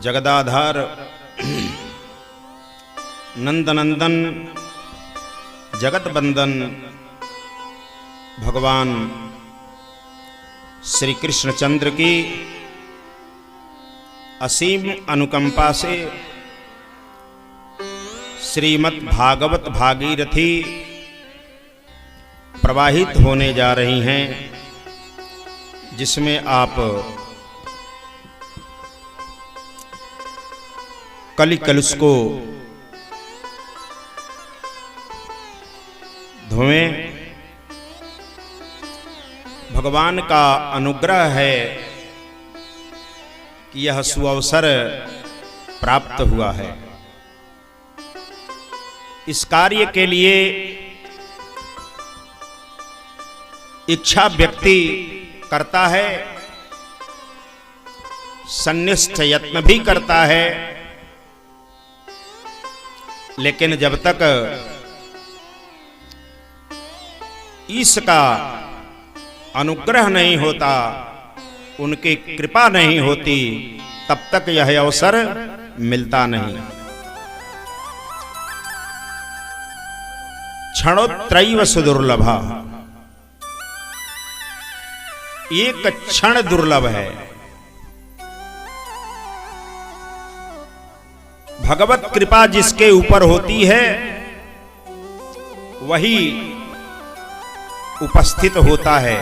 जगदाधार नंदनंदन जगत बंदन भगवान श्री कृष्णचंद्र की असीम अनुकंपा से श्रीमद् भागवत भागीरथी प्रवाहित होने जा रही हैं, जिसमें आप कलि कलुष को धोएं। भगवान का अनुग्रह है कि यह सुअवसर प्राप्त हुआ है। इस कार्य के लिए इच्छा व्यक्ति करता है, सन्निष्ठ यत्न भी करता है, लेकिन जब तक ईश का अनुग्रह नहीं होता, उनकी कृपा नहीं होती, तब तक यह अवसर मिलता नहीं। क्षणोत्रैव सुदुर्लभा, एक क्षण दुर्लभ है। भगवत कृपा जिसके ऊपर होती है वही उपस्थित होता है।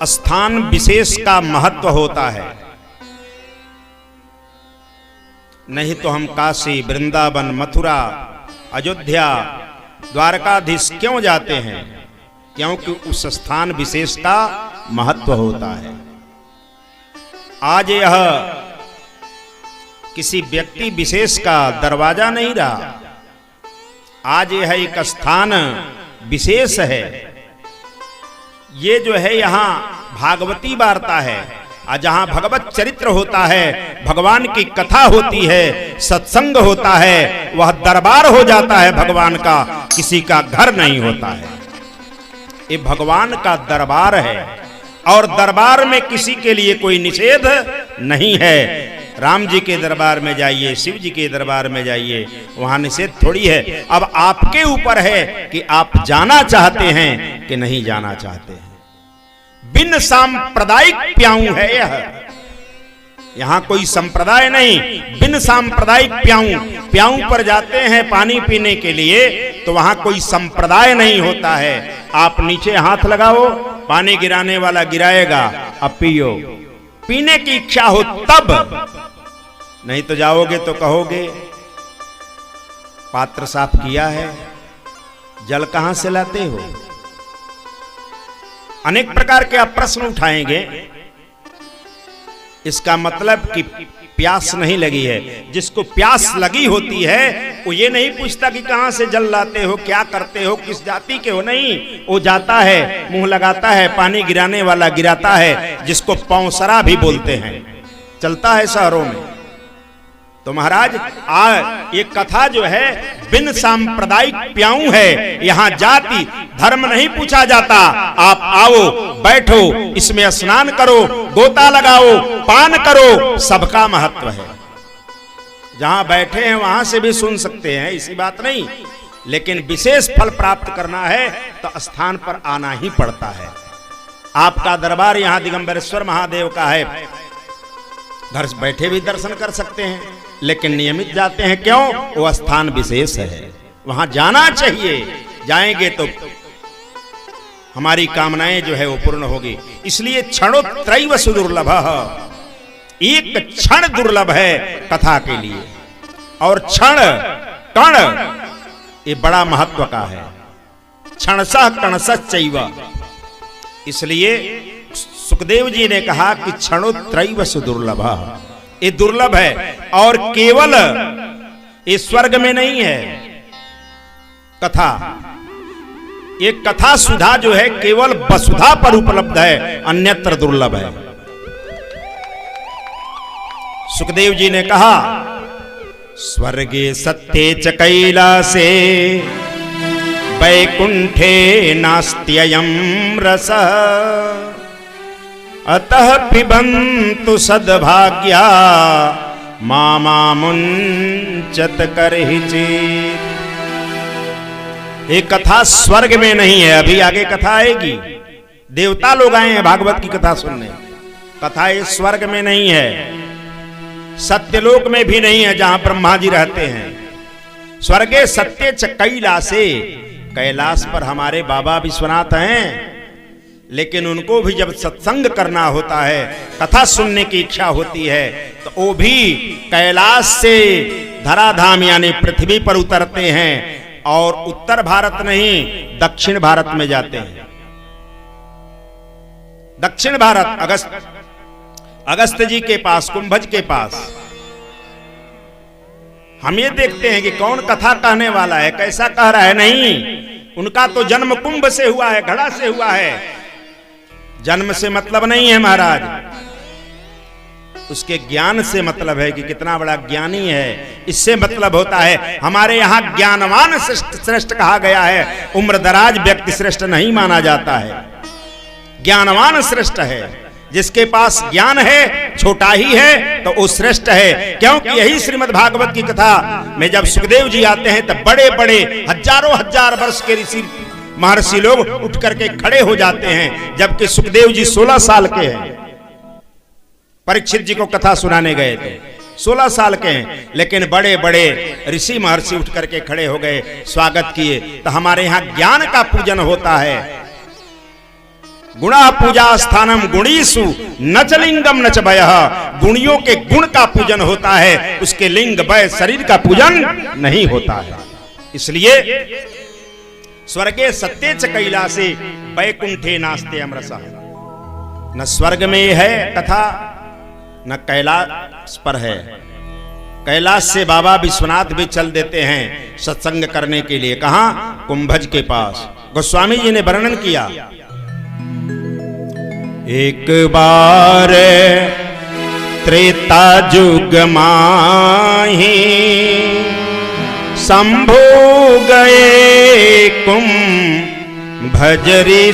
स्थान विशेष का महत्व होता है, नहीं तो हम काशी, वृंदावन, मथुरा, अयोध्या, द्वारकाधीश क्यों जाते हैं? क्योंकि उस स्थान विशेष का महत्व होता है। आज यह किसी व्यक्ति विशेष का दरवाजा नहीं रहा, आज यह एक स्थान विशेष है। ये जो है यहाँ भागवती वार्ता है, और जहाँ भगवत चरित्र होता है, भगवान की कथा होती है, सत्संग होता है, वह दरबार हो जाता है भगवान का, किसी का घर नहीं होता है। ये भगवान का दरबार है, और दरबार में किसी के लिए कोई निषेध नहीं है। राम जी के दरबार में जाइए, शिव जी के दरबार में जाइए, वहां निषेध थोड़ी है। अब आपके ऊपर है कि आप जाना चाहते हैं कि नहीं जाना चाहते हैं। बिन सांप्रदायिक प्याऊ है यह, यहां कोई संप्रदाय नहीं, बिन सांप्रदायिक प्याऊ। प्याऊ पर जाते हैं पानी पीने के लिए तो वहां कोई संप्रदाय नहीं होता है। आप नीचे हाथ लगाओ, पानी गिराने वाला गिराएगा, अब पियो। पीने की इच्छा हो तब, नहीं तो जाओगे तो कहोगे पात्र साफ किया है, जल कहां से लाते हो? अनेक प्रकार के आप प्रश्न उठाएंगे। इसका मतलब कि प्यास नहीं लगी है। जिसको प्यास लगी होती है वो ये नहीं पूछता कि कहां से जल लाते हो, क्या करते हो, किस जाति के हो, नहीं। वो जाता है, मुंह लगाता है, पानी गिराने वाला गिराता है, जिसको पौंसरा भी बोलते हैं, चलता है शहरों में। तो महाराज ये कथा जो है बिन सांप्रदायिक प्याऊ है। यहाँ जाति धर्म नहीं पूछा जाता। आप आओ, बैठो, इसमें स्नान करो, गोता लगाओ, पान करो, सबका महत्व है। जहां बैठे हैं वहां से भी सुन सकते हैं, इसी बात नहीं। लेकिन विशेष फल प्राप्त करना है तो स्थान पर आना ही पड़ता है। आपका दरबार यहाँ दिगंबरेश्वर महादेव का है, घर बैठे भी दर्शन कर सकते हैं, लेकिन नियमित जाते हैं। क्यों? वो स्थान विशेष है, वहां जाना चाहिए। जाएंगे तो हमारी कामनाएं जो है वो पूर्ण होगी। इसलिए क्षणोत्रैव सुदुर्लभः, एक क्षण दुर्लभ है कथा के लिए। और क्षण कण ये बड़ा महत्व का है। क्षणशः कणशश्चैव, इसलिए सुखदेव जी ने कहा कि क्षणोत्रैव सुदुर्लभः, ये दुर्लभ है। और केवल ये स्वर्ग में नहीं है कथा, ये कथा सुधा जो है केवल वसुधा पर उपलब्ध है, अन्यत्र दुर्लभ है। सुखदेव जी ने कहा स्वर्गे सत्ये च कैलासे वैकुंठे नास्त्ययं रसः अतः पिबन्तु सद्भाग्या मामा मुंचत करहि चेत। ये कथा स्वर्ग में नहीं है, अभी आगे कथा आएगी। देवता लोग आए हैं भागवत की कथा सुनने। कथा ये स्वर्ग में नहीं है, सत्यलोक में भी नहीं है जहां ब्रह्मा जी रहते हैं। स्वर्गे सत्य च कैलासे, कैलाश पर हमारे बाबा विश्वनाथ हैं, लेकिन उनको भी जब सत्संग करना होता है, कथा सुनने की इच्छा होती है, तो वो भी कैलाश से धराधाम यानी पृथ्वी पर उतरते हैं और उत्तर भारत नहीं दक्षिण भारत में जाते हैं। दक्षिण भारत अगस्त जी के पास, कुंभज के पास। हम ये देखते हैं कि कौन कथा कहने वाला है, कैसा कह रहा है। नहीं, उनका तो जन्म कुंभ से हुआ है, घड़ा से हुआ है। जन्म से मतलब नहीं है महाराज, उसके ज्ञान से मतलब है कि कितना बड़ा ज्ञानी है, इससे मतलब होता है। हमारे यहाँ ज्ञानवान श्रेष्ठ कहा गया है, उम्रदराज व्यक्ति श्रेष्ठ नहीं माना जाता है। ज्ञानवान श्रेष्ठ है, जिसके पास ज्ञान है, छोटा ही है तो वो श्रेष्ठ है। क्योंकि यही श्रीमद् भागवत की कथा में जब सुखदेव जी आते हैं तब बड़े बड़े हजारों हजार वर्ष के ऋषि महर्षि लोग उठ करके खड़े हो जाते हैं, जबकि सुखदेव जी 16 साल के हैं। परीक्षित जी को कथा सुनाने गए थे, 16 साल के हैं, लेकिन बड़े बड़े ऋषि महर्षि उठ करके खड़े हो गए, स्वागत किए। तो हमारे यहाँ ज्ञान का पूजन होता है। गुणा पूजा स्थानम गुणीसु न च लिंगम न च वयः, गुणियों के गुण का पूजन होता है, उसके लिंग वय शरीर का पूजन नहीं होता है। इसलिए स्वर्गे सत्ये च कैलासे वैकुंठे नास्ते अमरसः, न स्वर्ग में है कथा न कैलाश पर है। कैलाश से बाबा विश्वनाथ भी चल देते हैं सत्संग करने के लिए। कहां? कुंभज के पास। गोस्वामी जी ने वर्णन किया, एक बार त्रेता जुग माही शंभु गए कुंभज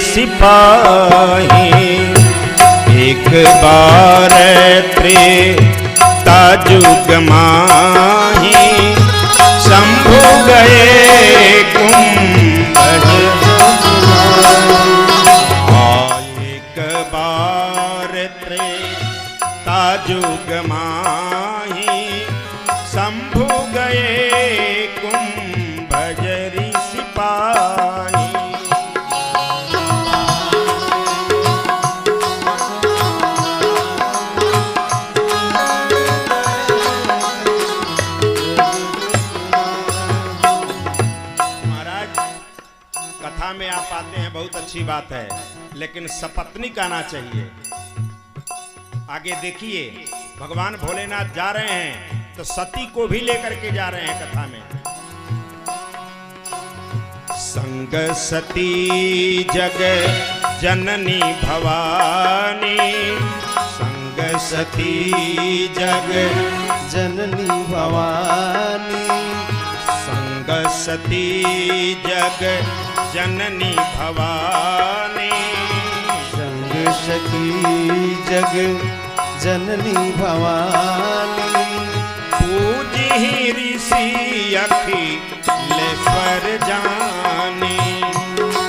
सिपाही। एक बार त्रेता जुग माही शंभु गए कुंभज। एक बार त्रेता जुग माही शंभु गए कुंभज सिपाही। में आप आते हैं, बहुत अच्छी बात है, लेकिन सपत्नीक आना चाहिए। आगे देखिए, भगवान भोलेनाथ जा रहे हैं तो सती को भी लेकर के जा रहे हैं कथा में। संग सती जग जननी भवानी, संग सती जग जननी भवानी, संग सती जग जननी भवानी, संग सती जग जननी भवानी। पूजी ऋषि अखिलेश्वर जानी,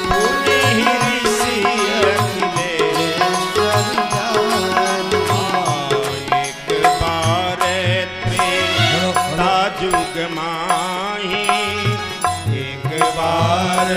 पूजी ऋषि अखिलेश्वर जानी। एक बार त्रेता जुग माही, एक बार